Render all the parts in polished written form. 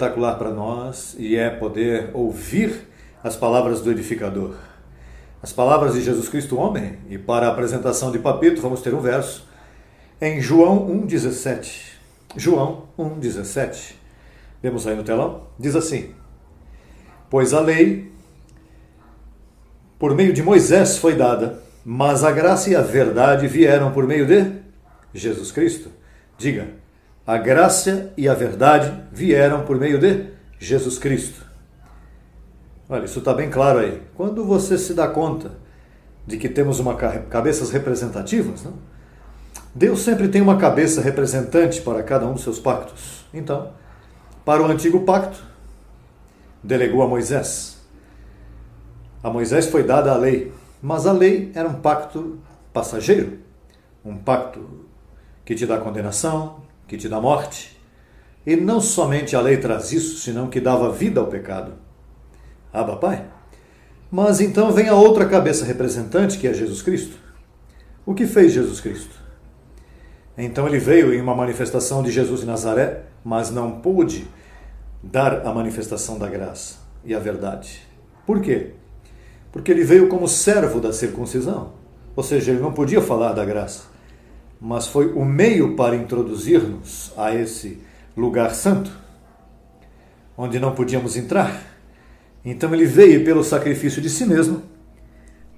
espetacular para nós e é poder ouvir as palavras do edificador. As palavras de Jesus Cristo, homem, e para a apresentação de Papito, vamos ter um verso em João 1,17. João 1,17. Vemos aí no telão? Diz assim: pois a lei, por meio de Moisés, foi dada, mas a graça e a verdade vieram por meio de Jesus Cristo. Diga, a graça e a verdade vieram por meio de Jesus Cristo. Olha, isso está bem claro aí. Quando você se dá conta de que temos cabeças representativas, não? Deus sempre tem uma cabeça representante para cada um dos seus pactos. Então, para o antigo pacto, delegou a Moisés. A Moisés foi dada a lei, mas a lei era um pacto passageiro, um pacto que te dá condenação, que te dá morte. E não somente a lei traz isso, senão que dava vida ao pecado. Abba, Pai. Mas então vem a outra cabeça representante, que é Jesus Cristo. O que fez Jesus Cristo? Então ele veio em uma manifestação de Jesus de Nazaré, mas não pôde dar a manifestação da graça e a verdade. Por quê? Porque ele veio como servo da circuncisão. Ou seja, ele não podia falar da graça, mas foi o meio para introduzir-nos a esse lugar santo, onde não podíamos entrar. Então ele veio pelo sacrifício de si mesmo,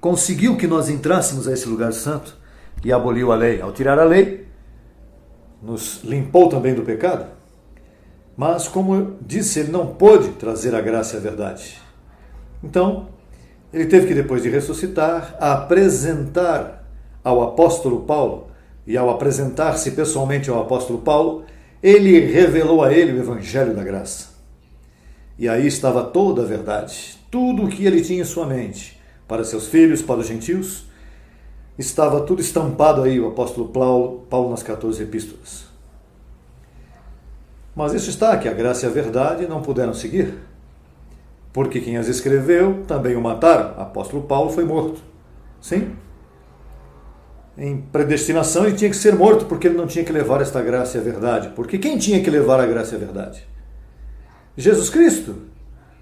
conseguiu que nós entrássemos a esse lugar santo e aboliu a lei. Ao tirar a lei, nos limpou também do pecado. Mas, como eu disse, ele não pôde trazer a graça e a verdade. Então, ele teve que, depois de ressuscitar, apresentar ao apóstolo Paulo, e ao apresentar-se pessoalmente ao apóstolo Paulo, ele revelou a ele o evangelho da graça. E aí estava toda a verdade, tudo o que ele tinha em sua mente, para seus filhos, para os gentios, estava tudo estampado aí, o apóstolo Paulo nas 14 epístolas. Mas isso está, que a graça e a verdade não puderam seguir, porque quem as escreveu também o mataram. O apóstolo Paulo foi morto. Sim? Em predestinação ele tinha que ser morto, porque ele não tinha que levar esta graça e a verdade. Porque quem tinha que levar a graça e a verdade? Jesus Cristo.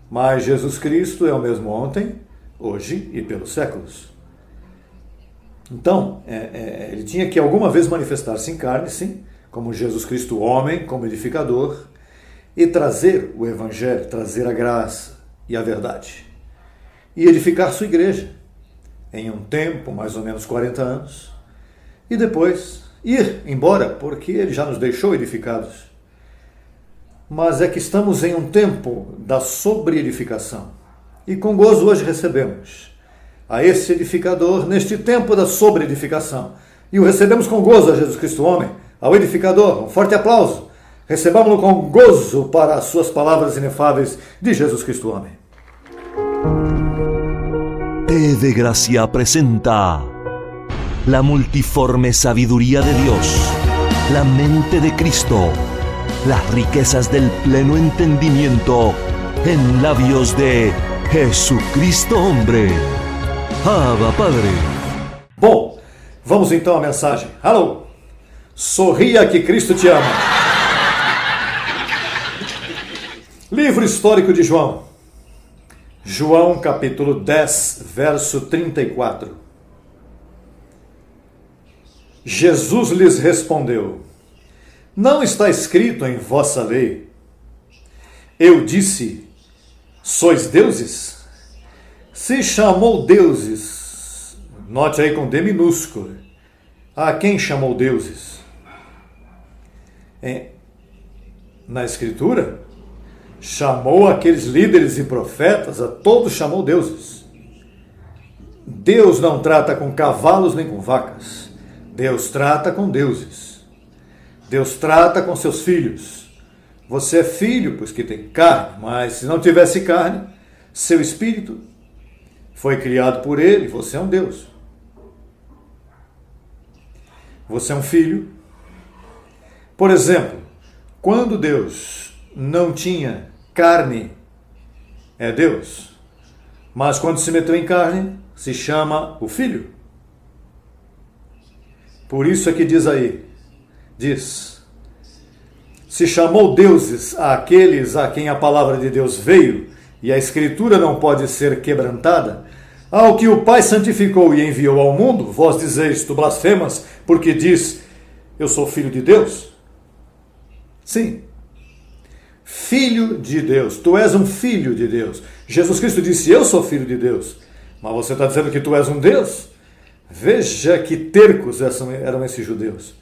Mas Jesus Cristo é o mesmo ontem, hoje e pelos séculos. Então, ele tinha que alguma vez manifestar-se em carne, sim, como Jesus Cristo homem, como edificador, e trazer o evangelho, trazer a graça e a verdade. E edificar sua igreja em um tempo, mais ou menos 40 anos, e depois ir embora, porque ele já nos deixou edificados. Mas é que estamos em um tempo da sobre-edificação. E com gozo hoje recebemos a esse edificador neste tempo da sobre-edificação. E o recebemos com gozo a Jesus Cristo homem, ao edificador. Um forte aplauso. Recebamos-lo com gozo para as suas palavras inefáveis de Jesus Cristo homem. TV Gracia presenta la multiforme sabiduría de Dios, la mente de Cristo, las riquezas del pleno entendimiento en labios de Jesucristo hombre. Abba, Padre. Bom, vamos então à mensagem. Alô, sorria que Cristo te ama. Livro histórico de João. João capítulo 10, verso 34. Jesus lhes respondeu: não está escrito em vossa lei: eu disse, sois deuses? Se chamou deuses, note aí com D minúsculo, a quem chamou deuses? Na Escritura, chamou aqueles líderes e profetas, a todos chamou deuses. Deus não trata com cavalos nem com vacas. Deus trata com deuses. Deus trata com seus filhos. Você é filho, pois que tem carne, mas se não tivesse carne, seu espírito foi criado por ele, você é um Deus. Você é um filho. Por exemplo, quando Deus não tinha carne, é Deus. Mas quando se meteu em carne, se chama o Filho. Por isso é que diz aí, se chamou deuses àqueles a quem a palavra de Deus veio, e a Escritura não pode ser quebrantada, ao que o Pai santificou e enviou ao mundo, vós dizeis, tu blasfemas, porque diz, eu sou filho de Deus? Sim, filho de Deus, tu és um filho de Deus. Jesus Cristo disse, eu sou filho de Deus, mas você está dizendo que tu és um Deus? Veja que tercos eram esses judeus,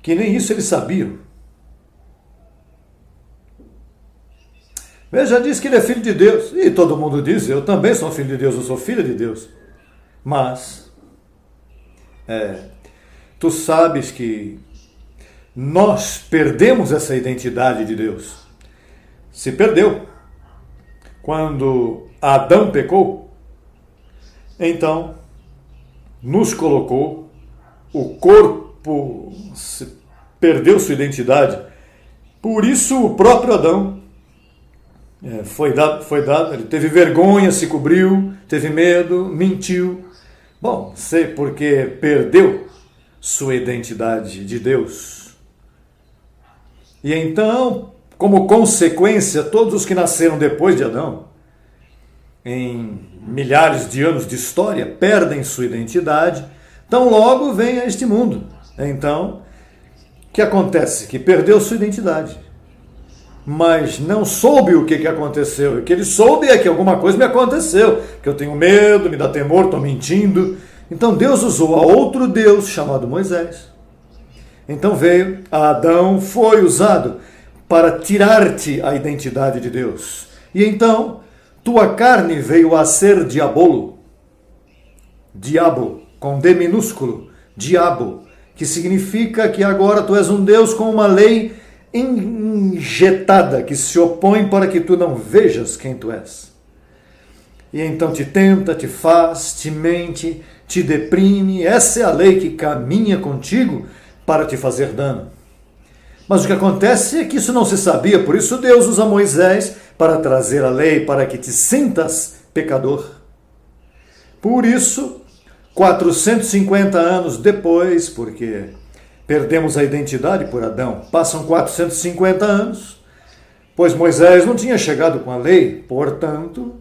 que nem isso eles sabiam. Veja, diz que ele é filho de Deus, e todo mundo diz, eu também sou filho de Deus, eu sou filha de Deus. Mas, tu sabes que nós perdemos essa identidade de Deus. Se perdeu. Quando Adão pecou, então nos colocou, o corpo perdeu sua identidade. Por isso o próprio Adão foi dado, ele teve vergonha, se cobriu, teve medo, mentiu. Bom, sei porque perdeu sua identidade de Deus. E então, como consequência, todos os que nasceram depois de Adão, em milhares de anos de história, perdem sua identidade, tão logo vem a este mundo. Então, o que acontece? Que perdeu sua identidade. Mas não soube o que aconteceu. O que ele soube é que alguma coisa me aconteceu, que eu tenho medo, me dá temor, estou mentindo. Então Deus usou a outro Deus chamado Moisés. Então veio a Adão, foi usado para tirar-te a identidade de Deus. E então tua carne veio a ser diabolo. Diabo, com D minúsculo, diabo, que significa que agora tu és um Deus com uma lei injetada que se opõe para que tu não vejas quem tu és. E então te tenta, te faz, te mente, te deprime. Essa é a lei que caminha contigo para te fazer dano. Mas o que acontece é que isso não se sabia, por isso Deus usa Moisés para trazer a lei, para que te sintas pecador. Por isso, 450 anos depois, porque perdemos a identidade por Adão, passam 450 anos, pois Moisés não tinha chegado com a lei, portanto,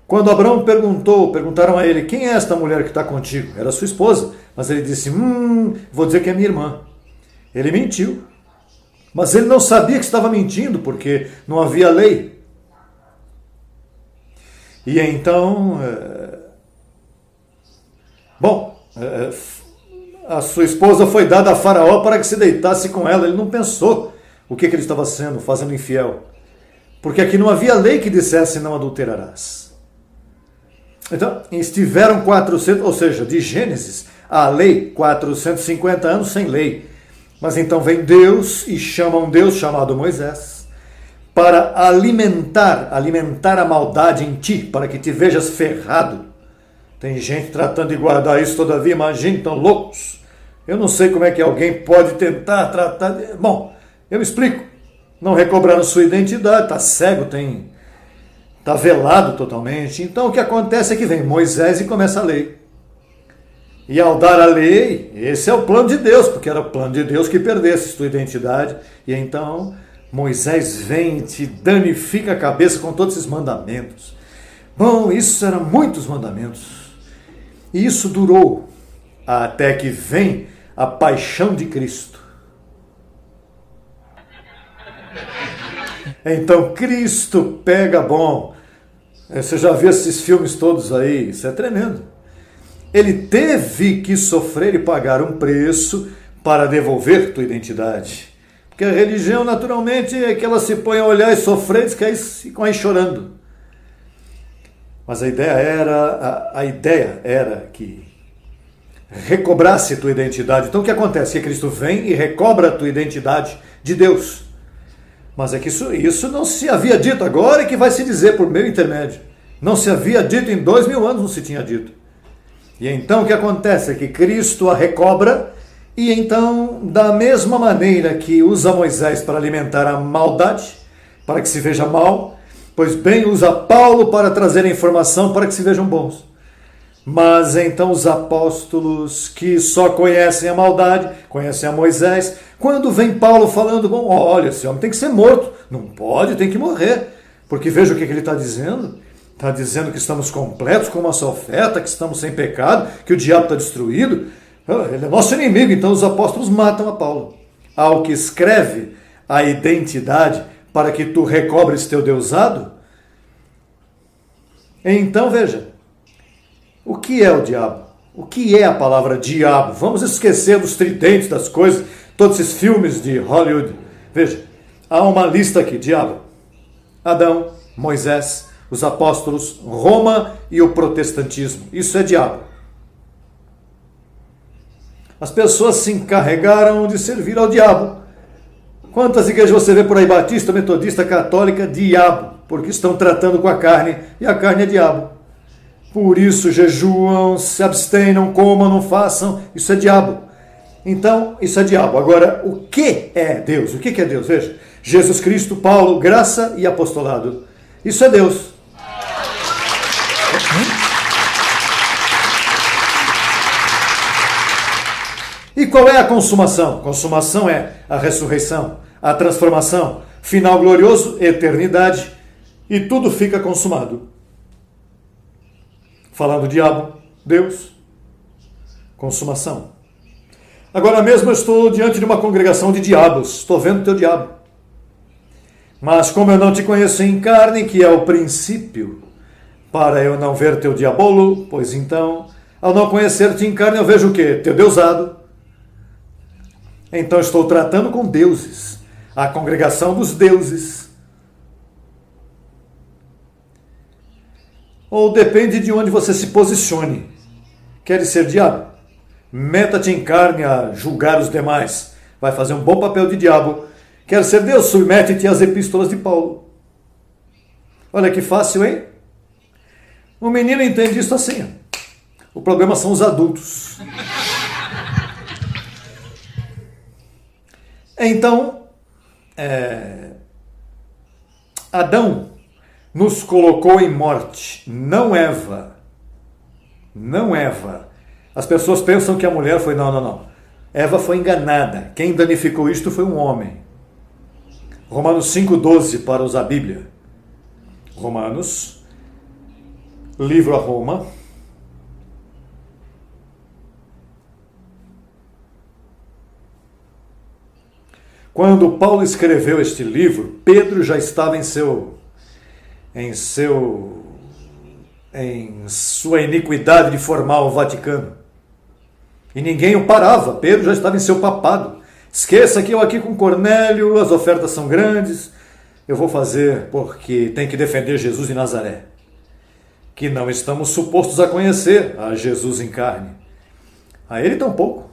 quando Abraão perguntaram a ele, quem é esta mulher que está contigo? Era sua esposa, mas ele disse, vou dizer que é minha irmã. Ele mentiu, mas ele não sabia que estava mentindo, porque não havia lei. E então, a sua esposa foi dada a Faraó para que se deitasse com ela. Ele não pensou o que ele estava fazendo infiel. Porque aqui não havia lei que dissesse não adulterarás. Então, estiveram 400, ou seja, de Gênesis a lei, 450 anos sem lei. Mas então vem Deus e chama um Deus chamado Moisés para alimentar a maldade em ti, para que te vejas ferrado. Tem gente tratando de guardar isso, todavia, imagine, tão loucos. Eu não sei como é que alguém pode tentar tratar... Bom, eu explico. Não recobraram sua identidade, está cego, está velado totalmente. Então o que acontece é que vem Moisés e começa a lei. E ao dar a lei, esse é o plano de Deus, porque era o plano de Deus que perdesse sua identidade. E então Moisés vem e te danifica a cabeça com todos esses mandamentos. Bom, isso eram muitos mandamentos. E isso durou até que vem a paixão de Cristo. Então Cristo pega, você já viu esses filmes todos aí, isso é tremendo. Ele teve que sofrer e pagar um preço para devolver tua identidade. Porque a religião, naturalmente, é que ela se põe a olhar e sofrer e ficam aí chorando. Mas a ideia era que recobrasse tua identidade. Então o que acontece? Que Cristo vem e recobra a tua identidade de Deus. Mas é que isso não se havia dito, agora é que vai se dizer por meu intermédio. Não se havia dito em 2000 anos, não se tinha dito. E então o que acontece é que Cristo a recobra, e então, da mesma maneira que usa Moisés para alimentar a maldade, para que se veja mal, pois bem usa Paulo para trazer a informação para que se vejam bons. Mas então os apóstolos que só conhecem a maldade, conhecem a Moisés, quando vem Paulo falando, bom, olha, esse homem tem que ser morto, não pode, tem que morrer. Porque veja o que ele está dizendo. Está dizendo que estamos completos como uma só oferta, que estamos sem pecado, que o diabo está destruído. Ele é nosso inimigo, então os apóstolos matam a Paulo. Ao que escreve a identidade para que tu recobres teu deusado. Então veja, o que é o diabo? O que é a palavra diabo? Vamos esquecer dos tridentes, das coisas, todos esses filmes de Hollywood. Veja, há uma lista aqui, diabo. Adão, Moisés, os apóstolos, Roma e o protestantismo. Isso é diabo. As pessoas se encarregaram de servir ao diabo. Quantas igrejas você vê por aí, batista, metodista, católica, diabo, porque estão tratando com a carne, e a carne é diabo. Por isso jejuam, se abstêm, não comam, não façam, isso é diabo. Então, isso é diabo. Agora, o que é Deus? O que é Deus? Veja, Jesus Cristo, Paulo, graça e apostolado. Isso é Deus. E qual é a consumação? Consumação é a ressurreição, a transformação, final glorioso, eternidade, e tudo fica consumado. Falando diabo, Deus, consumação. Agora mesmo eu estou diante de uma congregação de diabos, estou vendo teu diabo. Mas como eu não te conheço em carne, que é o princípio, para eu não ver teu diabolo, pois então, ao não conhecer-te em carne, eu vejo o quê? Teu deusado. Então estou tratando com deuses, a congregação dos deuses. Ou depende de onde você se posicione. Queres ser diabo? Meta-te em carne a julgar os demais. Vai fazer um bom papel de diabo. Quer ser Deus? Submete-te às epístolas de Paulo. Olha que fácil, hein? O menino entende isso assim. O problema são os adultos. Então, Adão nos colocou em morte, não Eva. Não Eva. As pessoas pensam que a mulher foi... Não. Eva foi enganada. Quem danificou isto foi um homem. Romanos 5,12 para usar a Bíblia. Romanos, livro a Roma. Quando Paulo escreveu este livro, Pedro já estava em sua iniquidade de formar o Vaticano. E ninguém o parava. Pedro já estava em seu papado. Esqueça que eu aqui com Cornélio, as ofertas são grandes. Eu vou fazer porque tem que defender Jesus de Nazaré. Que não estamos supostos a conhecer a Jesus em carne. A ele tampouco.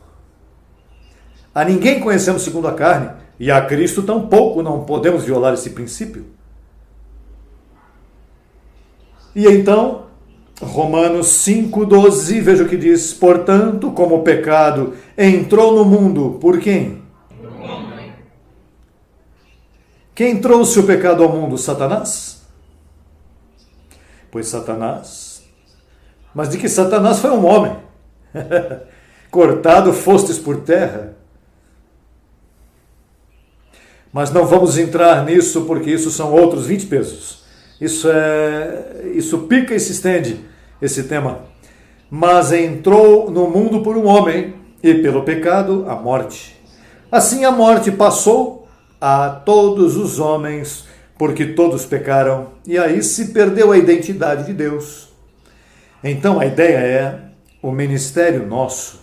A ninguém conhecemos segundo a carne. E a Cristo tampouco, não podemos violar esse princípio. E então, Romanos 5,12, veja o que diz. Portanto, como o pecado entrou no mundo, por quem? Quem trouxe o pecado ao mundo? Satanás? Pois Satanás. Mas de que Satanás foi um homem. Cortado fostes por terra. Mas não vamos entrar nisso, porque isso são outros 20 pesos. Isso pica e se estende, esse tema. Mas entrou no mundo por um homem, e pelo pecado, a morte. Assim a morte passou a todos os homens, porque todos pecaram, e aí se perdeu a identidade de Deus. Então a ideia é o ministério nosso.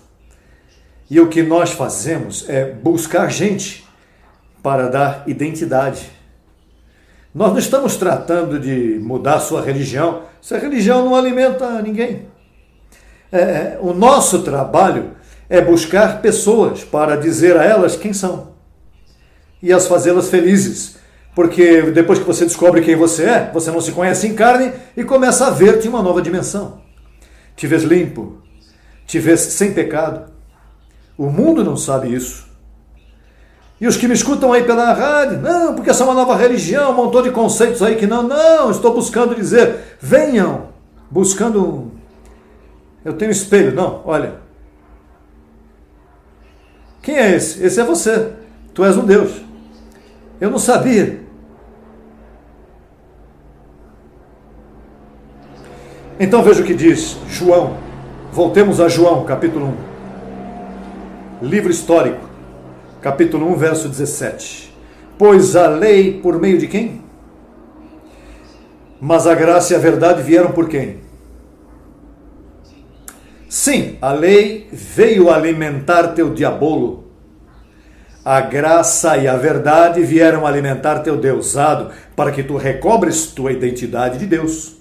E o que nós fazemos é buscar gente para dar identidade. Nós não estamos tratando de mudar a sua religião. Essa religião não alimenta ninguém. O nosso trabalho é buscar pessoas para dizer a elas quem são e as fazê-las felizes. Porque depois que você descobre quem você é, você não se conhece em carne e começa a ver-te em uma nova dimensão. Te vês limpo, te vês sem pecado. O mundo não sabe isso. E os que me escutam aí pela rádio, não, porque essa é uma nova religião, um montão de conceitos aí que não, estou buscando dizer, venham, buscando Eu tenho espelho. Não, olha. Quem é esse? Esse é você. Tu és um Deus. Eu não sabia. Então veja o que diz João. Voltemos a João, capítulo 1. Livro histórico, capítulo 1, verso 17. Pois a lei por meio de quem? Mas a graça e a verdade vieram por quem? Sim, a lei veio alimentar teu diabolo. A graça e a verdade vieram alimentar teu deusado, para que tu recobres tua identidade de Deus.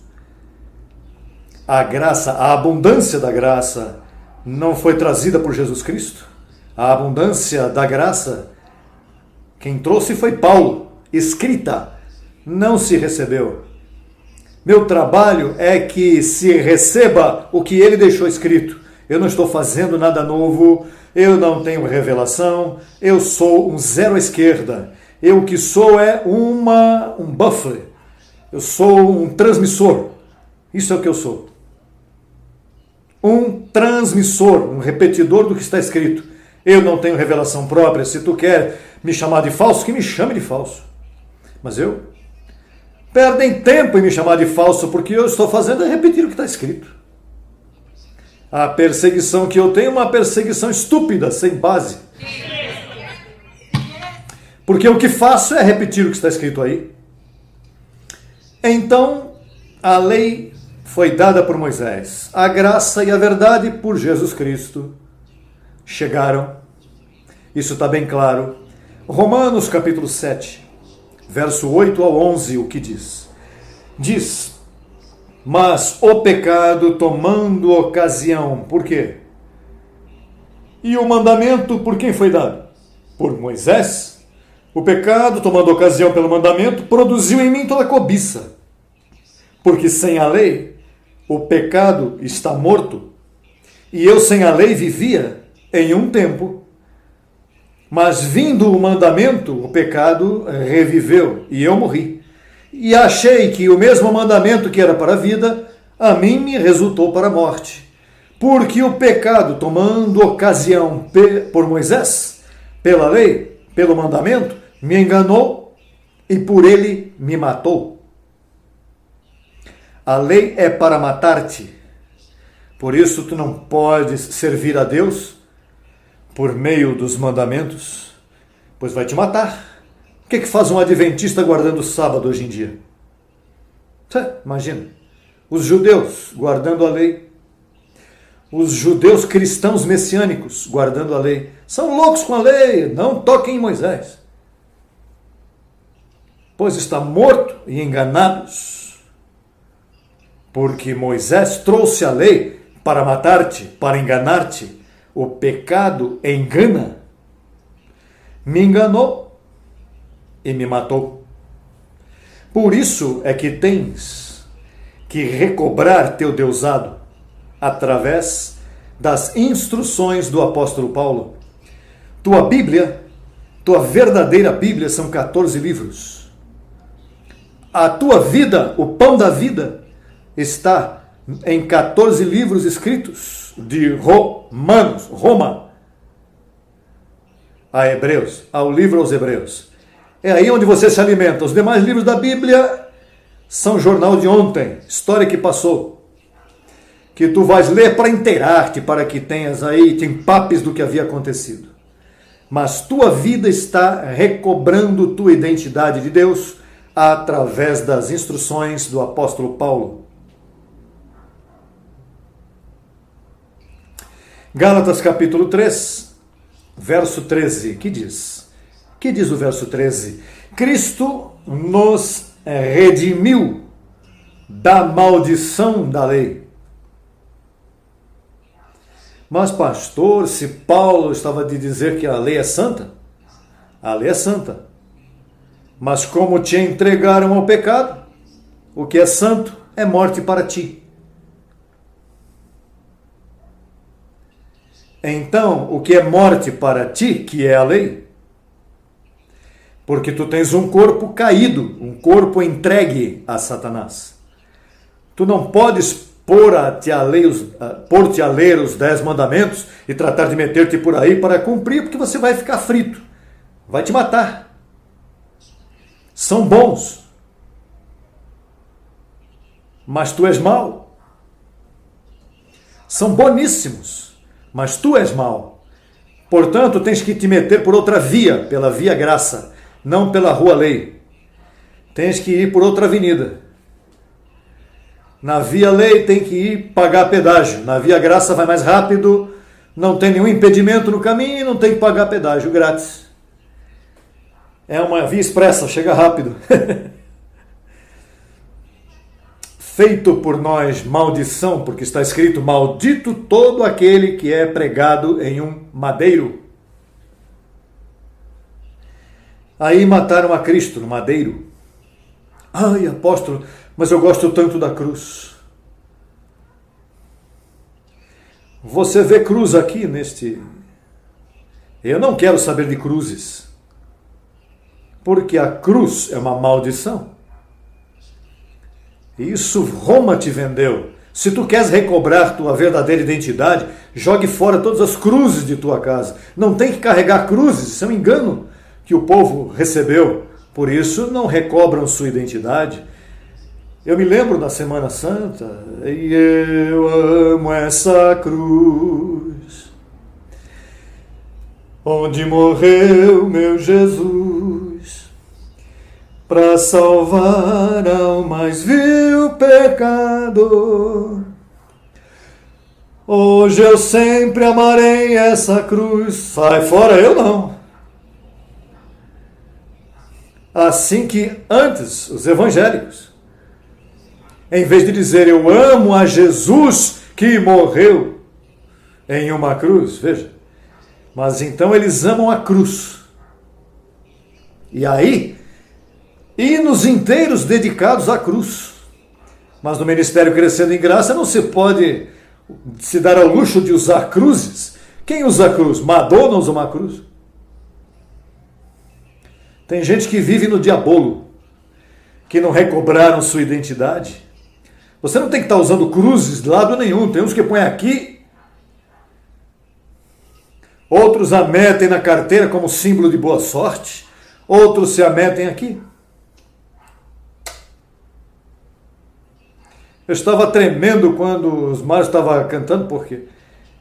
A graça, a abundância da graça, não foi trazida por Jesus Cristo. A abundância da graça, quem trouxe foi Paulo. Escrita, não se recebeu. Meu trabalho é que se receba o que ele deixou escrito. Eu não estou fazendo nada novo, eu não tenho revelação, eu sou um zero à esquerda. Eu o que sou é um buffer, eu sou um transmissor. Isso é o que eu sou. Um transmissor, um repetidor do que está escrito. Eu não tenho revelação própria. Se tu quer me chamar de falso, que me chame de falso. Mas eu? Perdem tempo em me chamar de falso, porque eu estou fazendo é repetir o que está escrito. A perseguição que eu tenho é uma perseguição estúpida, sem base. Porque o que faço é repetir o que está escrito aí. Então, a lei foi dada por Moisés. A graça e a verdade por Jesus Cristo chegaram. Isso está bem claro. Romanos capítulo 7, verso 8 ao 11, o que diz? Diz, mas o pecado tomando ocasião, por quê? E o mandamento por quem foi dado? Por Moisés. O pecado tomando ocasião pelo mandamento produziu em mim toda cobiça. Porque sem a lei, o pecado está morto, e eu sem a lei vivia em um tempo, mas vindo o mandamento, o pecado reviveu, e eu morri. E achei que o mesmo mandamento que era para a vida, a mim me resultou para a morte. Porque o pecado, tomando ocasião por Moisés, pela lei, pelo mandamento, me enganou, e por ele me matou. A lei é para matar-te. Por isso tu não podes servir a Deus por meio dos mandamentos, pois vai te matar. O que faz um adventista guardando o sábado hoje em dia? Imagina, os judeus guardando a lei, os judeus cristãos messiânicos guardando a lei, são loucos com a lei, não toquem em Moisés, pois está morto e enganados. Porque Moisés trouxe a lei para matar-te, para enganar-te. O pecado engana. Me enganou e me matou. Por isso é que tens que recobrar teu deusado através das instruções do apóstolo Paulo. Tua Bíblia, tua verdadeira Bíblia, são 14 livros. A tua vida, o pão da vida, está em 14 livros escritos de Roma a Hebreus, ao livro aos Hebreus. É aí onde você se alimenta. Os demais livros da Bíblia são jornal de ontem, história que passou, que tu vais ler para inteirar-te, para que tenhas aí, te empapes do que havia acontecido. Mas tua vida está recobrando tua identidade de Deus através das instruções do apóstolo Paulo. Gálatas capítulo 3, verso 13, que diz? Que diz o verso 13? Cristo nos redimiu da maldição da lei. Mas pastor, se Paulo estava de dizer que a lei é santa, a lei é santa. Mas como te entregaram ao pecado, o que é santo é morte para ti. Então, o que é morte para ti, que é a lei? Porque tu tens um corpo caído, um corpo entregue a Satanás. Tu não podes pôr-te a ler os 10 mandamentos e tratar de meter-te por aí para cumprir, porque você vai ficar frito, vai te matar. São bons, mas tu és mau. São boníssimos, mas tu és mau. Portanto, tens que te meter por outra via, pela via graça, não pela rua lei. Tens que ir por outra avenida. Na via lei tem que ir pagar pedágio. Na via graça vai mais rápido, não tem nenhum impedimento no caminho e não tem que pagar pedágio grátis. É uma via expressa, chega rápido. Feito por nós maldição, porque está escrito: maldito todo aquele que é pregado em um madeiro. Aí mataram a Cristo no madeiro. Ai, apóstolo, mas eu gosto tanto da cruz. Você vê cruz aqui neste... Eu não quero saber de cruzes, porque a cruz é uma maldição. Isso Roma te vendeu. Se tu queres recobrar tua verdadeira identidade, jogue fora todas as cruzes de tua casa. Não tem que carregar cruzes, isso é um engano que o povo recebeu. Por isso não recobram sua identidade. Eu me lembro da Semana Santa, e eu amo essa cruz, onde morreu meu Jesus, para salvar ao mais vil pecador. Hoje eu sempre amarei essa cruz. Sai fora, eu não. Assim que antes, os evangélicos, em vez de dizer eu amo a Jesus que morreu em uma cruz, veja, mas então eles amam a cruz. E aí, hinos inteiros dedicados à cruz. Mas no Ministério Crescendo em Graça não se pode se dar ao luxo de usar cruzes. Quem usa cruz? Madonna usa uma cruz. Tem gente que vive no diabolo, que não recobraram sua identidade. Você não tem que estar usando cruzes de lado nenhum. Tem uns que põem aqui, outros a metem na carteira como símbolo de boa sorte, outros se a metem aqui. Eu estava tremendo quando os Mários estavam cantando, porque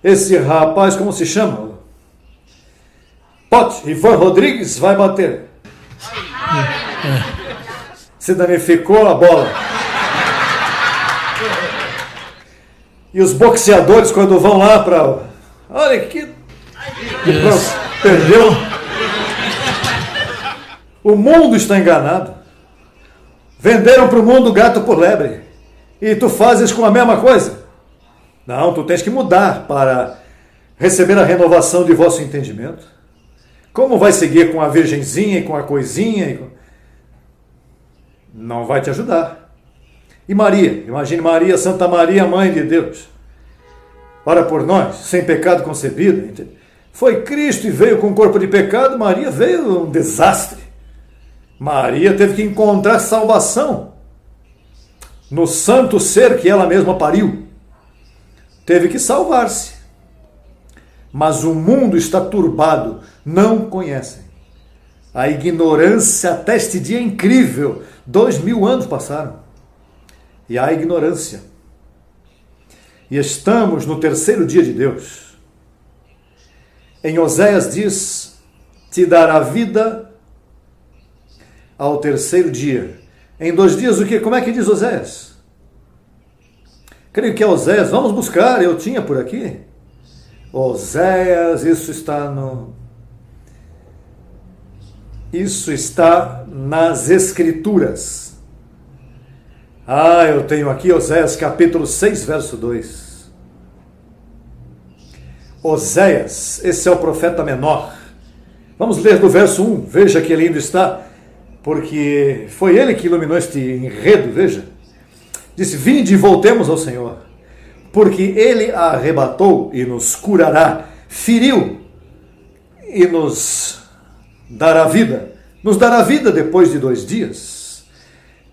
esse rapaz, como se chama? Pote, Ivan Rodrigues, vai bater. Se danificou a bola. E os boxeadores, quando vão lá para... Olha que... Pronto, perdeu. O mundo está enganado. Venderam para o mundo gato por lebre. E tu fazes com a mesma coisa? Não, tu tens que mudar para receber a renovação de vosso entendimento. Como vai seguir com a virgenzinha e com a coisinha? Não vai te ajudar. E Maria? Imagine Maria, Santa Maria, Mãe de Deus. Ora por nós, sem pecado concebido. Foi Cristo e veio com corpo de pecado. Maria veio um desastre. Maria teve que encontrar salvação no santo ser que ela mesma pariu. Teve que salvar-se. Mas o mundo está turbado, não conhecem. A ignorância até este dia é incrível. 2000 anos passaram. E há ignorância. E estamos no terceiro dia de Deus. Em Oséias diz, te dará vida ao terceiro dia. Em 2 dias o quê? Como é que diz Oséias? Creio que é Oséias. Vamos buscar, eu tinha por aqui. Oséias, isso está nas Escrituras. Eu tenho aqui Oséias capítulo 6, verso 2. Oséias, esse é o profeta menor. Vamos ler do verso 1, veja que lindo está, porque foi ele que iluminou este enredo, veja. Disse, vinde e voltemos ao Senhor, porque ele a arrebatou e nos curará, feriu e nos dará vida. Nos dará vida depois de 2 dias,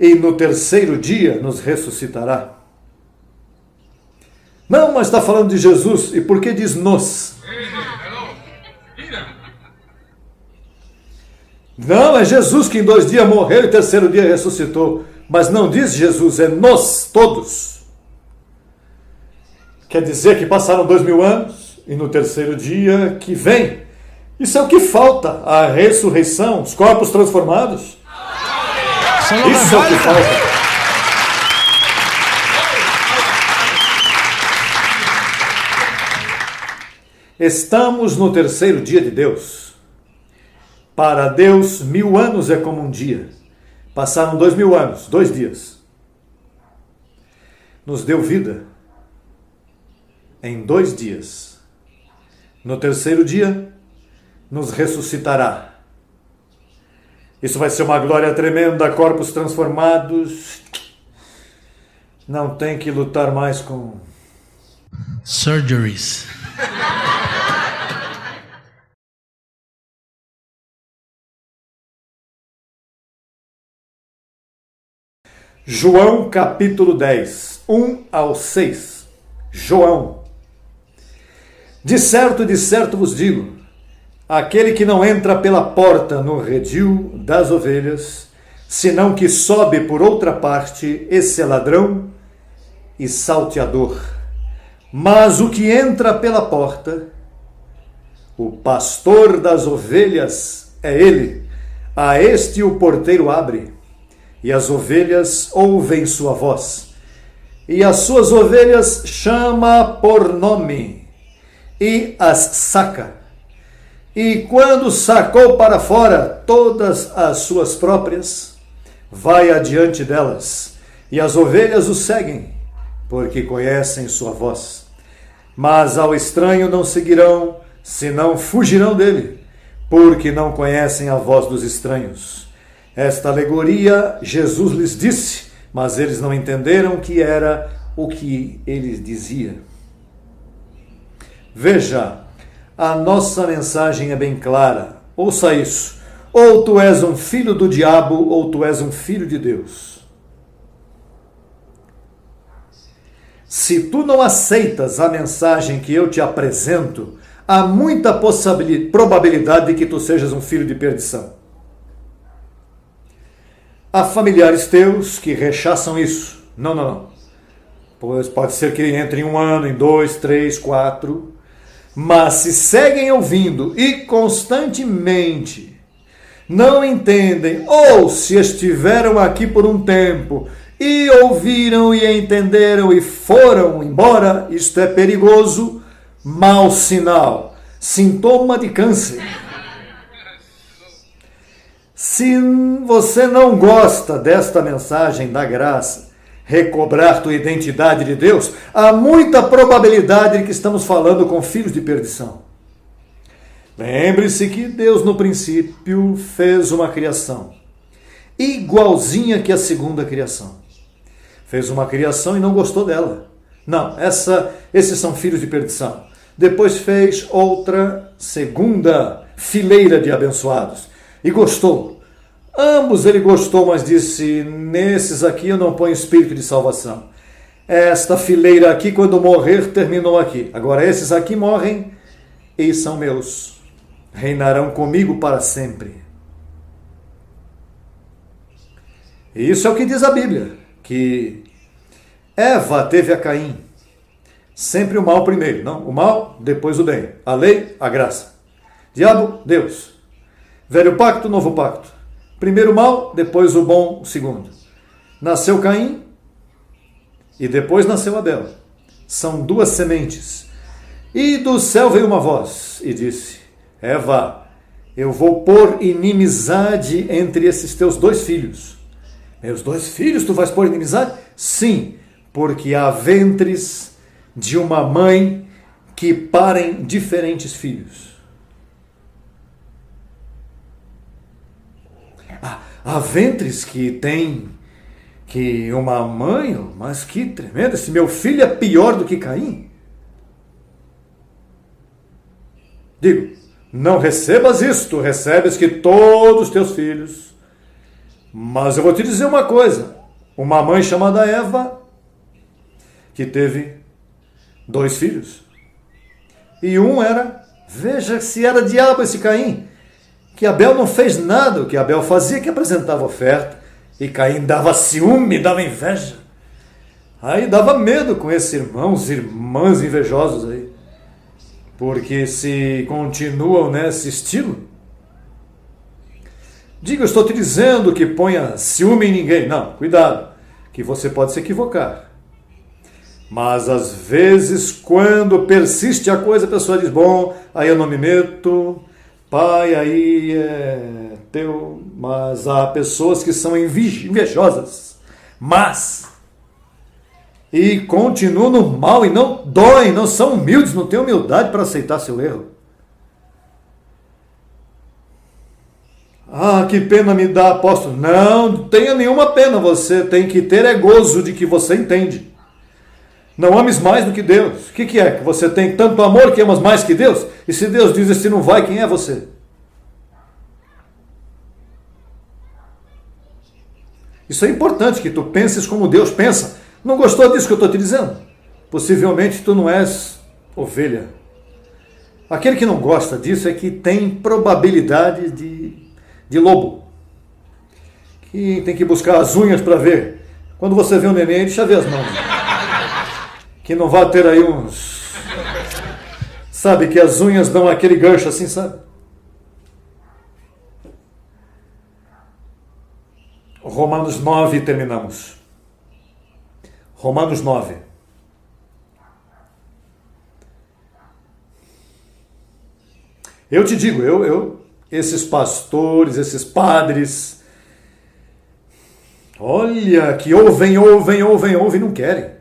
e no terceiro dia nos ressuscitará. Não, mas está falando de Jesus. E por que diz nos? Não, é Jesus que em 2 dias morreu e 3º dia ressuscitou. Mas não diz Jesus, é nós, todos. Quer dizer que passaram 2000 anos e no 3º dia que vem. Isso é o que falta, a ressurreição, os corpos transformados. Isso é o que falta. Estamos no 3º dia de Deus. Para Deus, 1000 anos é como um dia. Passaram 2000 anos, 2 dias. Nos deu vida em 2 dias. No 3º dia, nos ressuscitará. Isso vai ser uma glória tremenda, corpos transformados. Não tem que lutar mais com surgeries. João capítulo 10, 1 ao 6. João. De certo vos digo, aquele que não entra pela porta no redil das ovelhas, senão que sobe por outra parte, esse é ladrão e salteador. Mas o que entra pela porta, o pastor das ovelhas é ele. A este o porteiro abre, e as ovelhas ouvem sua voz. E as suas ovelhas chama por nome, e as saca. E quando sacou para fora todas as suas próprias, vai adiante delas, e as ovelhas o seguem, porque conhecem sua voz. Mas ao estranho não seguirão, senão fugirão dele, porque não conhecem a voz dos estranhos. Esta alegoria Jesus lhes disse, mas eles não entenderam que era o que ele dizia. Veja, a nossa mensagem é bem clara. Ouça isso. Ou tu és um filho do diabo, ou tu és um filho de Deus. Se tu não aceitas a mensagem que eu te apresento, há muita probabilidade de que tu sejas um filho de perdição. Há familiares teus que rechaçam isso. Não. Pois pode ser que entre em 1 ano, em 2, 3, 4. Mas se seguem ouvindo e constantemente não entendem, ou se estiveram aqui por um tempo e ouviram e entenderam e foram embora, isto é perigoso, mau sinal, sintoma de câncer. Se você não gosta desta mensagem da graça, recobrar tua identidade de Deus, há muita probabilidade de que estamos falando com filhos de perdição. Lembre-se que Deus no princípio fez uma criação igualzinha que a segunda criação. Fez uma criação e não gostou dela. Não, esses são filhos de perdição. Depois fez outra segunda fileira de abençoados e gostou. Ambos ele gostou, mas disse, nesses aqui eu não ponho espírito de salvação. Esta fileira aqui, quando morrer, terminou aqui. Agora esses aqui morrem e são meus. Reinarão comigo para sempre. E isso é o que diz a Bíblia, que Eva teve a Caim. Sempre o mal primeiro, não? O mal, depois o bem. A lei, a graça. Diabo, Deus. Velho pacto, novo pacto. Primeiro o mal, depois o bom, o segundo. Nasceu Caim e depois nasceu Abel. São 2 sementes. E do céu veio uma voz e disse, Eva, eu vou pôr inimizade entre esses teus 2 filhos. Meus 2 filhos tu vais pôr inimizade? Sim, porque há ventres de uma mãe que parem diferentes filhos. Há ventres que tem que uma mãe, mas que tremendo, esse meu filho é pior do que Caim. Digo, não recebas isto, recebes que todos os teus filhos. Mas eu vou te dizer uma coisa, uma mãe chamada Eva, que teve 2 filhos. E um era, veja se era diabo esse Caim, que Abel não fez nada, o que Abel fazia que apresentava oferta, e Caim dava ciúme, dava inveja. Aí dava medo com esses irmãos, irmãs invejosos aí, porque se continuam nesse estilo, diga, eu estou te dizendo que ponha ciúme em ninguém. Não, cuidado, que você pode se equivocar. Mas às vezes, quando persiste a coisa, a pessoa diz, bom, aí eu não me meto, pai, aí é teu. Mas há pessoas que são invejosas, mas, e continuam no mal e não doem, não são humildes, não têm humildade para aceitar seu erro. Ah, que pena me dá, apóstolo. Não tenha nenhuma pena, você tem que ter gozo de que você entende. Não ames mais do que Deus. O que é? Que você tem tanto amor que amas mais que Deus? E se Deus diz assim, não vai, quem é você? Isso é importante, que tu penses como Deus pensa. Não gostou disso que eu estou te dizendo? Possivelmente tu não és ovelha. Aquele que não gosta disso é que tem probabilidade de lobo. Que tem que buscar as unhas para ver. Quando você vê um neném, deixa eu ver as mãos. Que não vai ter aí uns... Sabe, que as unhas dão aquele gancho assim, sabe? Romanos 9, terminamos. Romanos 9. Eu te digo, esses pastores, esses padres, olha, que ouvem e não querem.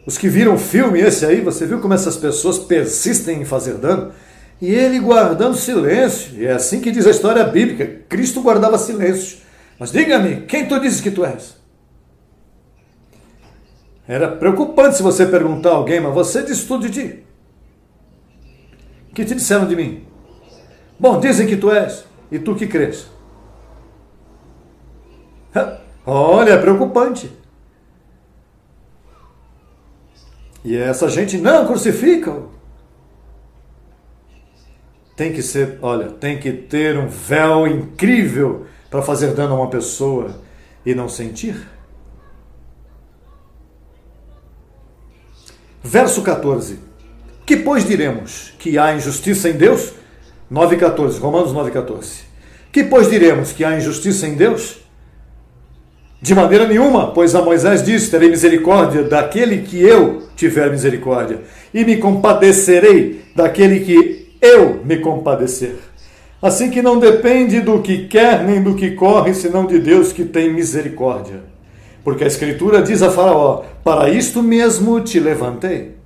Os que viram o filme esse aí, você viu como essas pessoas persistem em fazer dano? E ele guardando silêncio. E é assim que diz a história bíblica. Cristo guardava silêncio. Mas diga-me, quem tu dizes que tu és? Era preocupante se você perguntar a alguém, mas você diz tudo de ti. O que te disseram de mim? Bom, dizem que tu és. E tu que crês? Olha, é preocupante. E essa gente não crucifica. Tem que ser, olha, tem que ter um véu incrível para fazer dano a uma pessoa e não sentir. Verso 14. Que pois diremos? Que há injustiça em Deus? 9,14, Romanos 9,14. Que pois diremos? Que há injustiça em Deus? De maneira nenhuma, pois a Moisés disse, terei misericórdia daquele que eu tiver misericórdia, e me compadecerei daquele que eu me compadecer. Assim que não depende do que quer, nem do que corre, senão de Deus que tem misericórdia. Porque a Escritura diz a Faraó, para isto mesmo te levantei,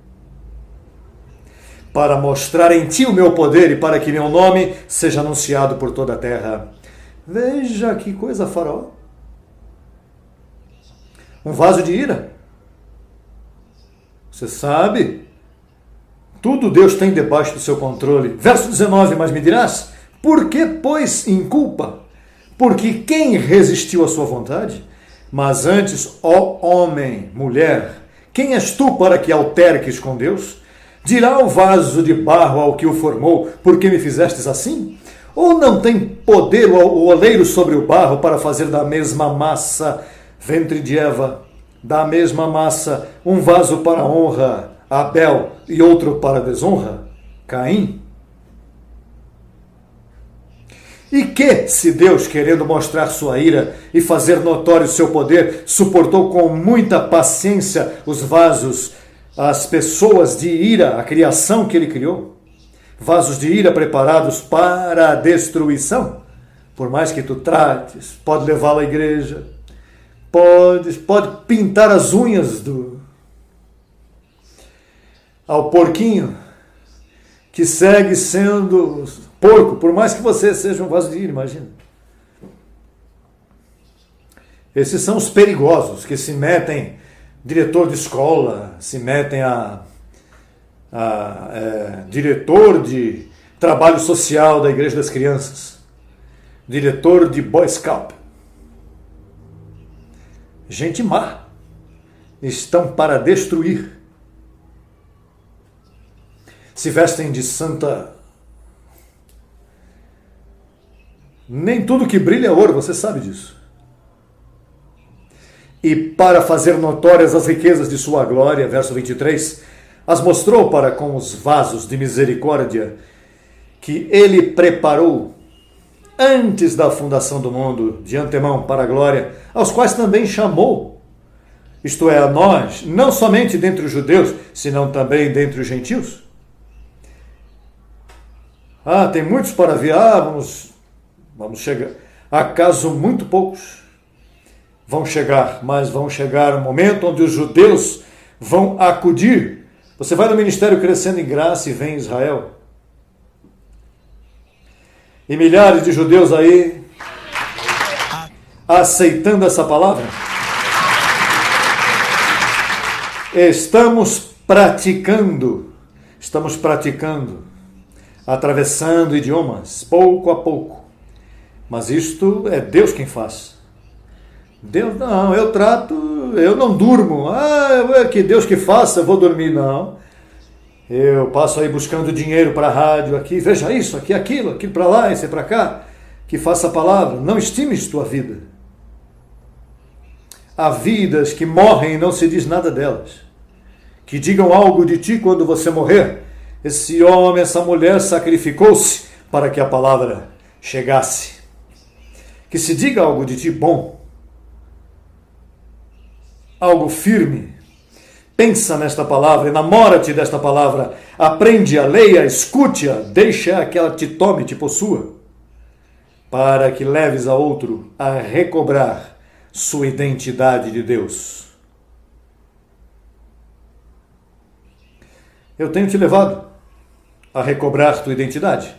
para mostrar em ti o meu poder e para que meu nome seja anunciado por toda a terra. Veja que coisa, Faraó. Um vaso de ira. Você sabe? Tudo Deus tem debaixo do seu controle. Verso 19, mas me dirás, por que, pois, inculpa? Porque quem resistiu à sua vontade? Mas antes, ó homem, mulher, quem és tu para que alterques com Deus? Dirá o vaso de barro ao que o formou, por que me fizestes assim? Ou não tem poder o oleiro sobre o barro para fazer da mesma massa, ventre de Eva, da mesma massa, um vaso para honra, Abel, e outro para desonra, Caim? E que, se Deus, querendo mostrar sua ira e fazer notório seu poder, suportou com muita paciência os vasos, as pessoas de ira, a criação que ele criou, vasos de ira preparados para a destruição, por mais que tu trates, pode levá-lo à igreja, pode pintar as unhas ao porquinho, que segue sendo porco, por mais que você seja um vaso de ira, imagina. Esses são os perigosos, que se metem, diretor de escola, se metem diretor de trabalho social da Igreja das Crianças, diretor de Boy Scout. Gente má, estão para destruir. Se vestem de santa. Nem tudo que brilha é ouro, você sabe disso. E para fazer notórias as riquezas de sua glória, verso 23, as mostrou para com os vasos de misericórdia que ele preparou antes da fundação do mundo, de antemão para a glória, aos quais também chamou, isto é, a nós, não somente dentre os judeus, senão também dentre os gentios. Tem muitos para vir, vamos chegar. Acaso muito poucos vão chegar, mas vão chegar um momento onde os judeus vão acudir. Você vai no ministério Crescendo em Graça e vem em Israel. E milhares de judeus aí aceitando essa palavra. Estamos praticando, atravessando idiomas, pouco a pouco. Mas isto é Deus quem faz. Deus não, eu não durmo. É que Deus que faça, eu vou dormir. Não. Eu passo aí buscando dinheiro para a rádio aqui, veja isso, aqui aquilo para lá, isso para cá, que faça a palavra. Não estimes tua vida. Há vidas que morrem e não se diz nada delas. Que digam algo de ti quando você morrer. Esse homem, essa mulher sacrificou-se para que a palavra chegasse. Que se diga algo de ti bom. Algo firme. Pensa nesta palavra, enamora-te desta palavra, aprende-a, leia, escute-a, deixa que ela te tome, te possua, para que leves a outro a recobrar sua identidade de Deus. Eu tenho te levado a recobrar tua identidade,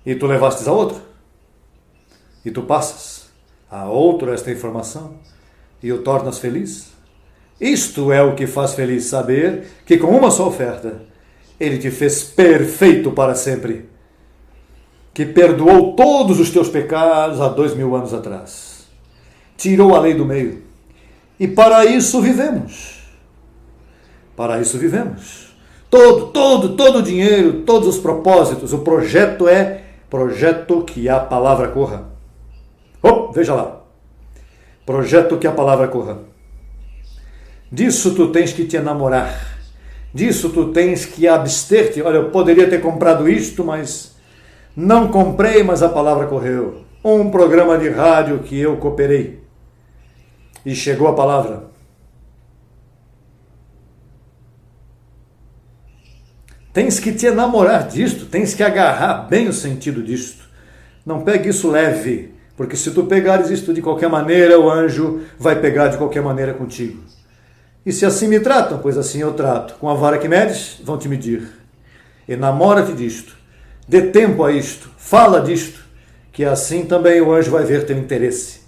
e tu levastes a outro, e tu passas a outro esta informação, e o tornas feliz. Isto é o que faz feliz, saber que com uma só oferta ele te fez perfeito para sempre, que perdoou todos os teus pecados há 2000 anos atrás, tirou a lei do meio, e para isso vivemos. Todo o dinheiro, todos os propósitos, o projeto é projeto que a palavra corra. Veja lá, projeto que a palavra corra. Disso tu tens que te enamorar. Disso tu tens que abster-te. Olha, eu poderia ter comprado isto, mas não comprei, mas a palavra correu. Um programa de rádio que eu cooperei. E chegou a palavra. Tens que te enamorar disto, tens que agarrar bem o sentido disto. Não pegue isso leve, porque se tu pegares isto de qualquer maneira, o anjo vai pegar de qualquer maneira contigo. E se assim me tratam, pois assim eu trato. Com a vara que medes, vão te medir. Enamora-te disto. Dê tempo a isto. Fala disto. Que assim também o anjo vai ver teu interesse.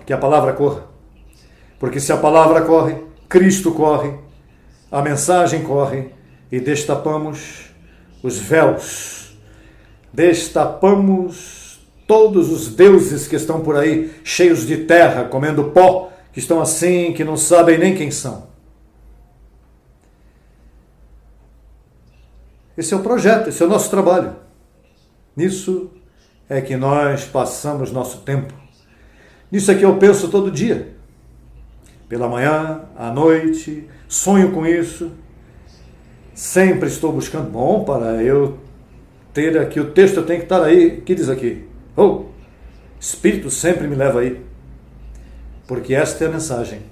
Que a palavra corra. Porque se a palavra corre, Cristo corre, a mensagem corre, e destapamos os véus. Destapamos todos os deuses que estão por aí, cheios de terra, comendo pó, que estão assim, que não sabem nem quem são. Esse é o projeto, esse é o nosso trabalho. Nisso é que nós passamos nosso tempo. Nisso é que eu penso todo dia. Pela manhã, à noite, sonho com isso. Sempre estou buscando. Bom, para eu ter aqui, o texto tem que estar aí. O que diz aqui? Espírito sempre me leva aí. Porque esta é a mensagem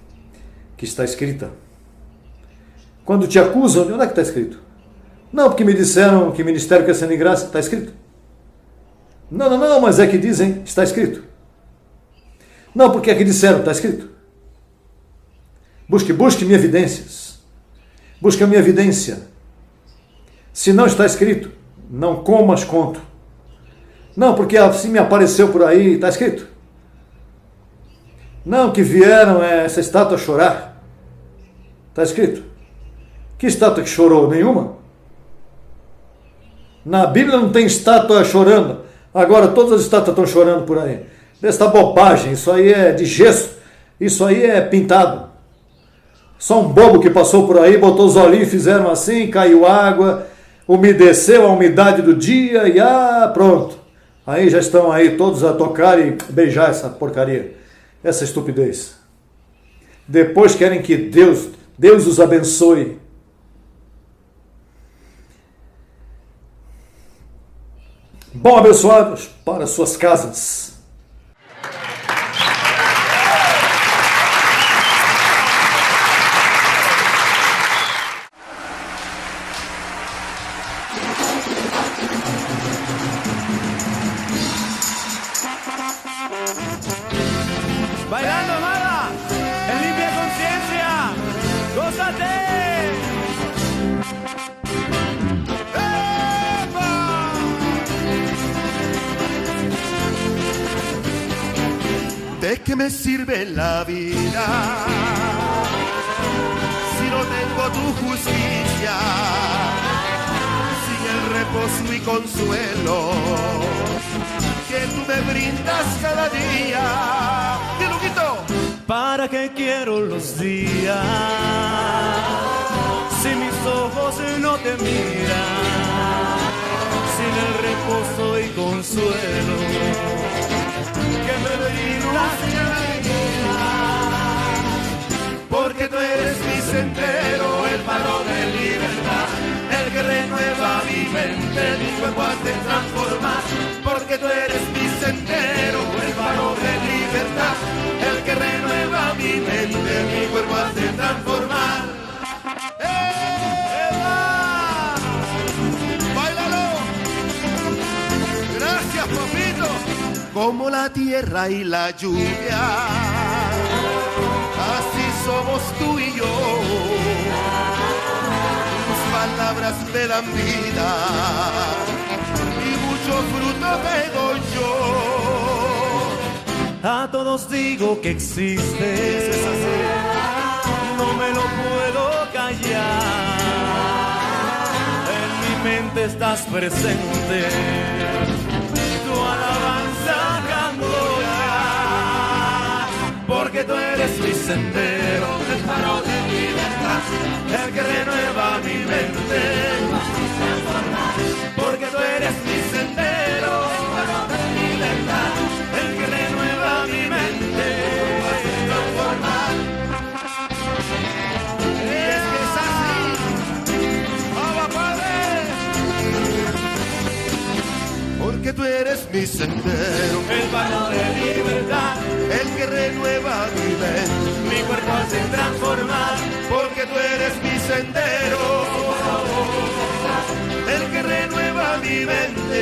que está escrita. Quando te acusam, onde é que está escrito? Não, porque me disseram que ministério Crescendo em Graça está escrito. Não, mas é que dizem, está escrito. Não, porque é que disseram, está escrito. Busque-me evidências. Busque a minha evidência. Se não está escrito, não comas conto. Não, porque assim me apareceu por aí, está escrito. Não, que vieram essa estátua chorar. Está escrito. Que estátua que chorou? Nenhuma. Na Bíblia não tem estátua chorando. Agora todas as estátuas estão chorando por aí. desta bobagem. Isso aí é de gesso, isso aí é pintado. Só um bobo que passou por aí, botou os olhinhos, fizeram assim, caiu água, umedeceu a umidade do dia e pronto. Aí já estão aí todos a tocar e beijar essa porcaria, essa estupidez. Depois querem que Deus os abençoe. Bom, abençoados, para suas casas. Bailando mala, en limpia conciencia, gózate. ¡Epa! ¿De qué me sirve la vida si no tengo tu justicia? Sin el reposo y consuelo que tú me brindas cada día. ¡Qué loquito! ¿Para qué quiero los días si mis ojos no te miran? Sin el reposo y consuelo que me brindas cada día. Porque tú eres mi sendero, el faro de libertad, el que renueva mi mente, mi cuerpo hace transformar. Porque tú eres mi sendero, el faro de libertad, el que renueva mi mente, mi cuerpo hace transformar. ¡Eva! ¡Báilalo! Gracias, papito. Como la tierra y la lluvia, así somos tú y yo. Tus palabras me dan vida y mucho fruto te doy yo. A todos digo que existes, no me lo puedo callar. En mi mente estás presente, tu alabanza canto ya. Porque tú eres mi sendero, el faro de libertad, el que renueva mi mente. Porque tú eres mi sendero, el faro de libertad, el que renueva mi mente. Y es que es así, ¡Abba Padre! Porque tú eres mi sendero, el faro de libertad, el que renueva mi mente. Mi cuerpo hace transformar. Porque tú eres mi sendero, el que renueva mi mente.